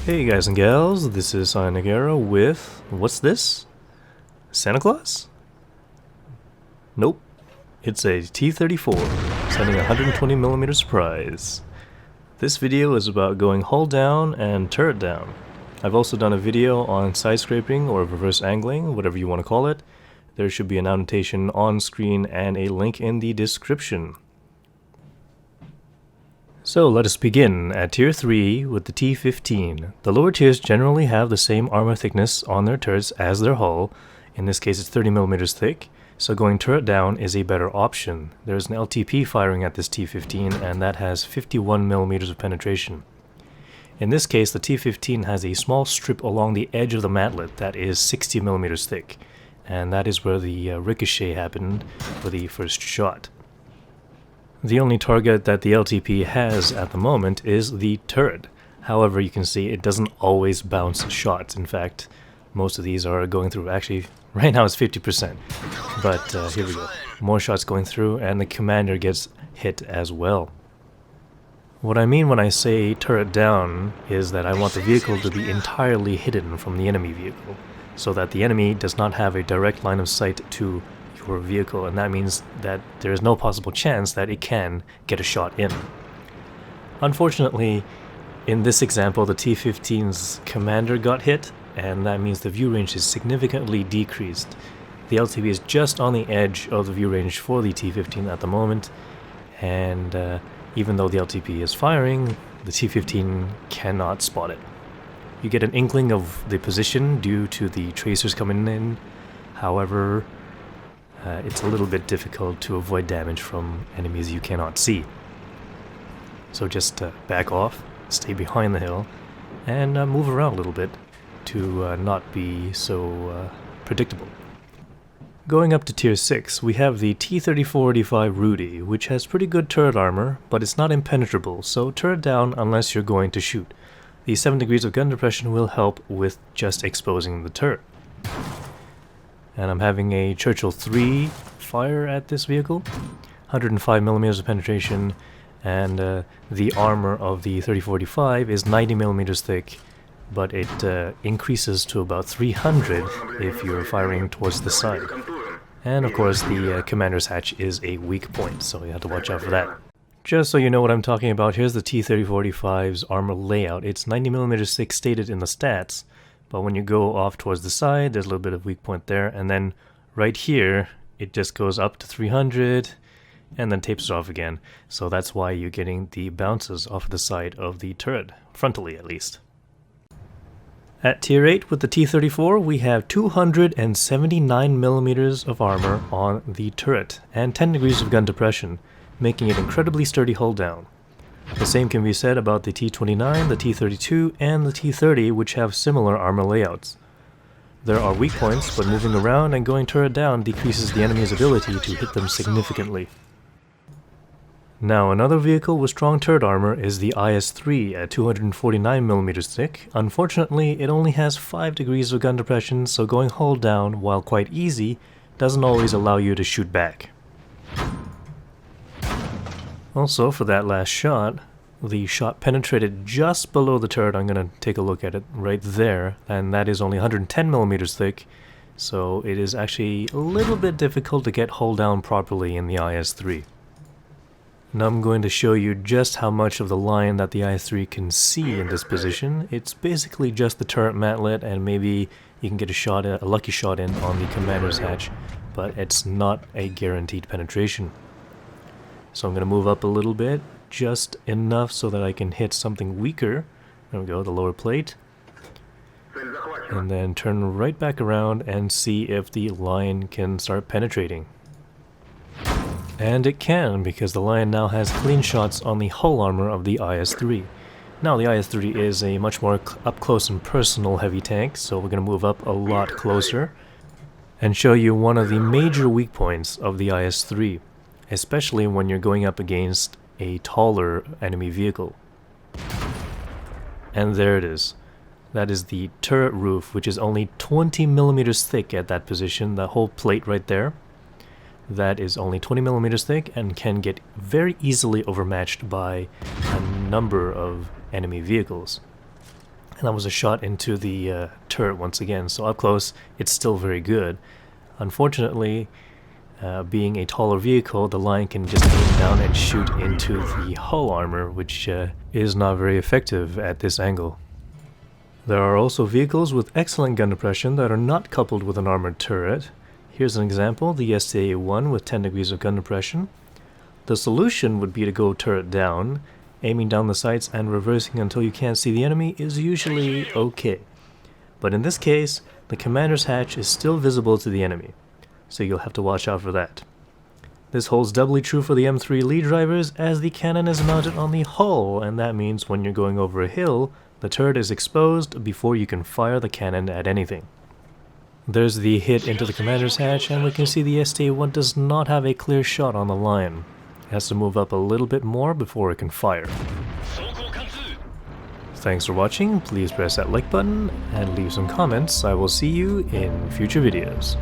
Hey guys and gals, this is Nagara with, what's this? Santa Claus? Nope, it's a T-34, sending a 120mm surprise. This video is about going hull down and turret down. I've also done a video on sidescraping or reverse angling, whatever you want to call it. There should be an annotation on screen and a link in the description. So let us begin at Tier 3 with the T-15. The lower tiers generally have the same armor thickness on their turrets as their hull. In this case it's 30mm thick, so going turret down is a better option. There's an LTP firing at this T-15 and that has 51mm of penetration. In this case the T-15 has a small strip along the edge of the matlet that is 60mm thick, and that is where the ricochet happened for the first shot. The only target that the LTP has at the moment is the turret. However, you can see it doesn't always bounce shots. In fact, most of these are going through. Actually, right now it's 50%. But here we go. More shots going through, and the commander gets hit as well. What I mean when I say turret down is that I want the vehicle to be entirely hidden from the enemy vehicle, so that the enemy does not have a direct line of sight to your vehicle, and that means that there is no possible chance that it can get a shot in. Unfortunately, in this example, the T-15's commander got hit, and that means the view range is significantly decreased. The LTP is just on the edge of the view range for the T-15 at the moment, and even though the LTP is firing, the T-15 cannot spot it. You get an inkling of the position due to the tracers coming in. However, it's a little bit difficult to avoid damage from enemies you cannot see. So just back off, stay behind the hill, and move around a little bit to not be so predictable. Going up to Tier 6, we have the T-34-85 Rudy, which has pretty good turret armor, but it's not impenetrable, so turret down unless you're going to shoot. The 7 degrees of gun depression will help with just exposing the turret. And I'm having a Churchill 3 fire at this vehicle, 105mm of penetration, and the armor of the 3045 is 90mm thick, but it increases to about 300 if you're firing towards the side. And of course the commander's hatch is a weak point, so you have to watch out for that. Just so you know what I'm talking about, here's the T-3045's armor layout. It's 90mm thick stated in the stats, but when you go off towards the side, there's a little bit of weak point there, and then right here, it just goes up to 300, and then tapers off again. So that's why you're getting the bounces off the side of the turret, frontally at least. At Tier 8 with the T-34, we have 279mm of armor on the turret, and 10 degrees of gun depression, making it incredibly sturdy hull down. The same can be said about the T-29, the T-32, and the T-30, which have similar armor layouts. There are weak points, but moving around and going turret down decreases the enemy's ability to hit them significantly. Now, another vehicle with strong turret armor is the IS-3 at 249mm thick. Unfortunately, it only has 5 degrees of gun depression, so going hull down, while quite easy, doesn't always allow you to shoot back. Also, for that last shot, the shot penetrated just below the turret. I'm going to take a look at it right there, and that is only 110mm thick, so it is actually a little bit difficult to get hull down properly in the IS-3. Now I'm going to show you just how much of the line that the IS-3 can see in this position. It's basically just the turret matlet, and maybe you can get a lucky shot in on the commander's hatch, but it's not a guaranteed penetration. So I'm going to move up a little bit, just enough so that I can hit something weaker. There we go, the lower plate. And then turn right back around and see if the line can start penetrating. And it can, because the line now has clean shots on the hull armor of the IS-3. Now the IS-3 is a much more up-close and personal heavy tank, so we're going to move up a lot closer and show you one of the major weak points of the IS-3. Especially when you're going up against a taller enemy vehicle. And there it is. That is the turret roof, which is only 20mm thick at that position, the whole plate right there. That is only 20mm thick and can get very easily overmatched by a number of enemy vehicles. And that was a shot into the turret once again, so up close it's still very good. Unfortunately, being a taller vehicle, the Lion can just aim down and shoot into the hull armor, which is not very effective at this angle. There are also vehicles with excellent gun depression that are not coupled with an armored turret. Here's an example, the SA-1 with 10 degrees of gun depression. The solution would be to go turret down. Aiming down the sights and reversing until you can't see the enemy is usually okay. But in this case, the commander's hatch is still visible to the enemy, so you'll have to watch out for that. This holds doubly true for the M3 lead drivers, as the cannon is mounted on the hull, and that means when you're going over a hill, the turret is exposed before you can fire the cannon at anything. There's the hit into the commander's hatch, and we can see the SA-1 does not have a clear shot on the Lion. It has to move up a little bit more before it can fire. Thanks for watching, please press that like button and leave some comments. I will see you in future videos.